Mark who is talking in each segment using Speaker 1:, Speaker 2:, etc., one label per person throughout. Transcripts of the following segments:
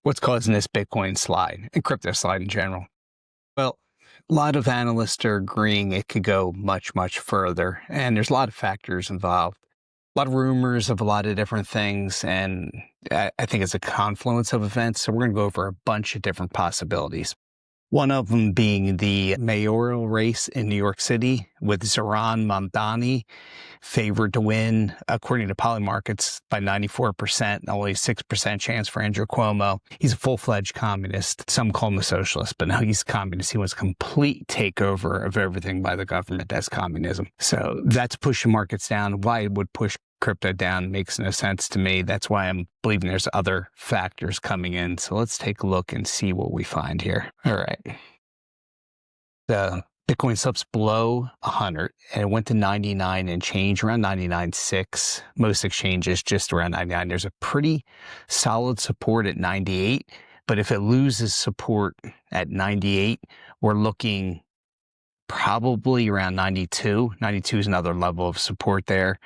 Speaker 1: What's causing this Bitcoin slide and crypto slide in general? Well, a lot of analysts are agreeing it could go much, much further, and there's a lot of factors involved. A lot of rumors of a lot of different things, and I think it's a confluence of events, so we're going to go over a bunch of different possibilities. One of them being the mayoral race in New York City with Zohran Mamdani favored to win, according to Polymarkets, by 94%, only 6% chance for Andrew Cuomo. He's a full-fledged communist. Some call him a socialist, but no, he's a communist. He wants complete takeover of everything by the government. That's communism. So that's pushing markets down. Why it would push crypto down makes no sense to me. That's why I'm believing there's other factors coming in. So let's take a look and see what we find here. All right. The Bitcoin slips below 100 and it went to 99 and change, around 99.6. Most exchanges just around 99. There's a pretty solid support at 98, but if it loses support at 98, we're looking probably around 92. 92 is another level of support there,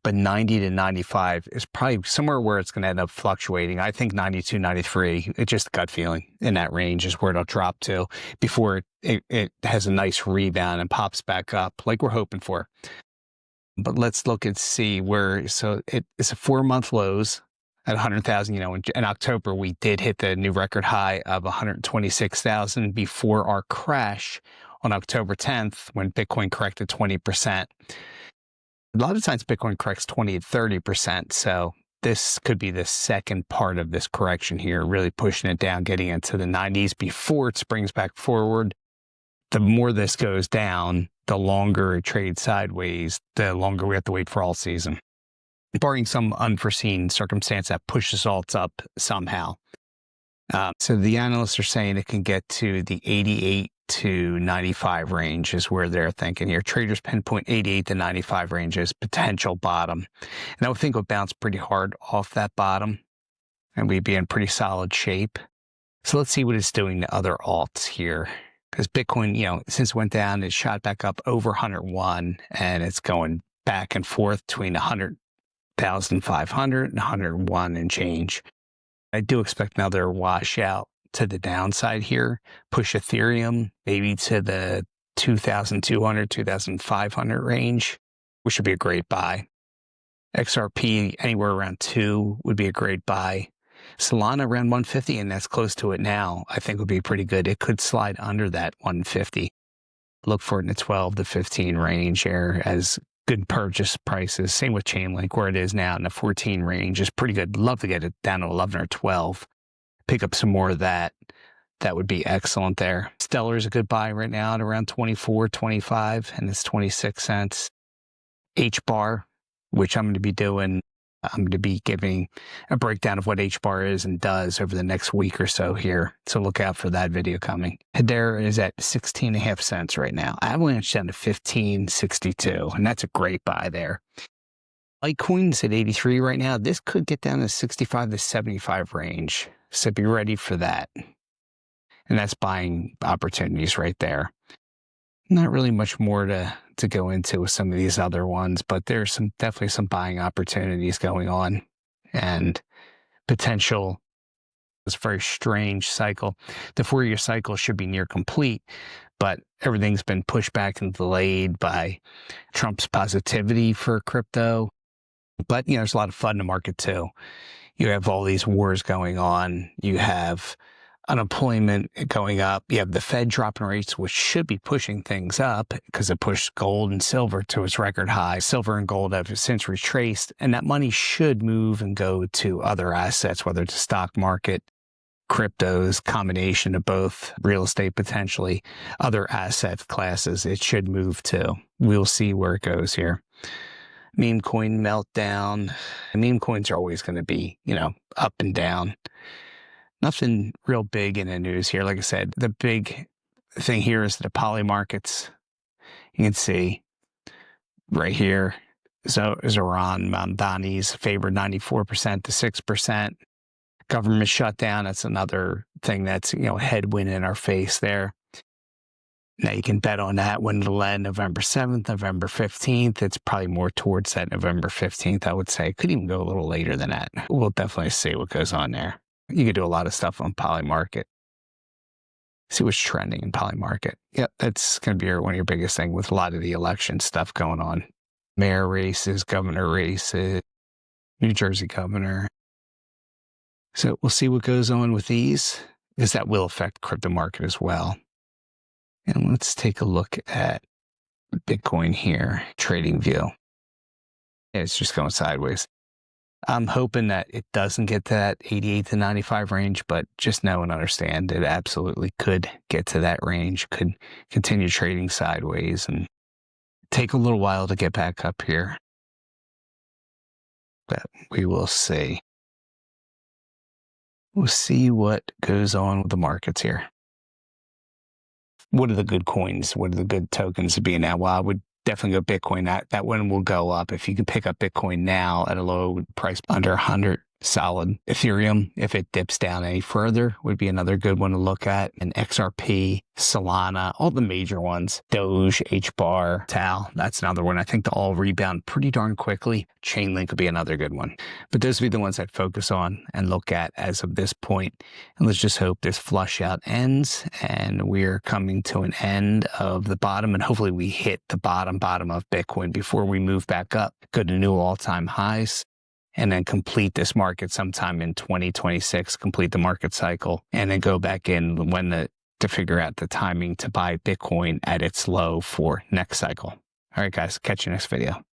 Speaker 1: but 90 to 95 is probably somewhere where it's going to end up fluctuating. I think 92, 93, it's just a gut feeling in that range is where it'll drop to before it has a nice rebound and pops back up like we're hoping for. But let's look and see where, so it's a 4-month lows at 100,000. In October, we did hit the new record high of 126,000 before our crash on October 10th, when Bitcoin corrected 20%. A lot of times Bitcoin corrects 20 to 30%. So this could be the second part of this correction here, really pushing it down, getting into the 90s before it springs back forward. The more this goes down, the longer it trades sideways, the longer we have to wait for alt season, barring some unforeseen circumstance that pushes alts up somehow. So the analysts are saying it can get to the 88 to 95 range is where they're thinking here. Traders pinpoint 88 to 95 range as potential bottom. And I would think it would bounce pretty hard off that bottom and we'd be in pretty solid shape. So let's see what it's doing to other alts here. Because Bitcoin, since it went down, it shot back up over 101 and it's going back and forth between 100,500 and 101 and change. I do expect another washout to the downside here, push Ethereum maybe to the 2,200, 2,500 range, which would be a great buy. XRP anywhere around 2 would be a great buy. Solana around 150, and that's close to it now, I think would be pretty good. It could slide under that 150. Look for it in the 12 to 15 range here as good purchase prices. Same with Chainlink, where it is now in the 14 range is pretty good. Love to get it down to 11 or 12. Pick up some more of that. That would be excellent there. Stellar is a good buy right now at around 24, 25, and it's 26 cents. HBAR, which I'm going to be doing, I'm going to be giving a breakdown of what HBAR is and does over the next week or so here. So look out for that video coming. Hedera is at 16.5 cents right now. Avalanche down to 15.62, and that's a great buy there. Altcoin's at 83 right now. This could get down to 65 to 75 range. So be ready for that. And that's buying opportunities right there. Not really much more to go into with some of these other ones, but there's definitely some buying opportunities going on and potential. It's a very strange cycle. The 4-year cycle should be near complete, but everything's been pushed back and delayed by Trump's positivity for crypto. But, there's a lot of fun in the market too. You have all these wars going on. You have unemployment going up. You have the Fed dropping rates, which should be pushing things up because it pushed gold and silver to its record high. Silver and gold have since retraced, and that money should move and go to other assets, whether it's the stock market, cryptos, combination of both, real estate potentially, other asset classes. It should move to. We'll see where it goes here. Meme coin meltdown. Meme coins are always going to be, up and down. Nothing real big in the news here. Like I said, the big thing here is the Polymarkets. You can see right here. So Zohran Mamdani's favored 94% to 6%. Government shutdown. That's another thing that's, headwind in our face there. Now you can bet on that when it'll end November 7th, November 15th. It's probably more towards that November 15th, I would say. Could even go a little later than that. We'll definitely see what goes on there. You could do a lot of stuff on Polymarket. See what's trending in Polymarket. Yep, that's going to be one of your biggest things with a lot of the election stuff going on. Mayor races, governor races, New Jersey governor. So we'll see what goes on with these, because that will affect crypto market as well. And let's take a look at Bitcoin here, trading view. Yeah, it's just going sideways. I'm hoping that it doesn't get to that 88 to 95 range, but just know and understand it absolutely could get to that range, could continue trading sideways and take a little while to get back up here. But we will see. We'll see what goes on with the markets here. What are the good coins? What are the good tokens to be in now? Well, I would definitely go Bitcoin. That one will go up. If you can pick up Bitcoin now at a low price under 100, solid. Ethereum, if it dips down any further, would be another good one to look at. And XRP, Solana, all the major ones. Doge, HBAR, TAL, that's another one. I think they'll all rebound pretty darn quickly. Chainlink would be another good one. But those would be the ones I'd focus on and look at as of this point. And let's just hope this flush out ends and we're coming to an end of the bottom. And hopefully we hit the bottom of Bitcoin before we move back up, go to new all-time highs, and then complete this market sometime in 2026, complete the market cycle, and then go back in to figure out the timing to buy Bitcoin at its low for next cycle. All right, guys, catch you next video.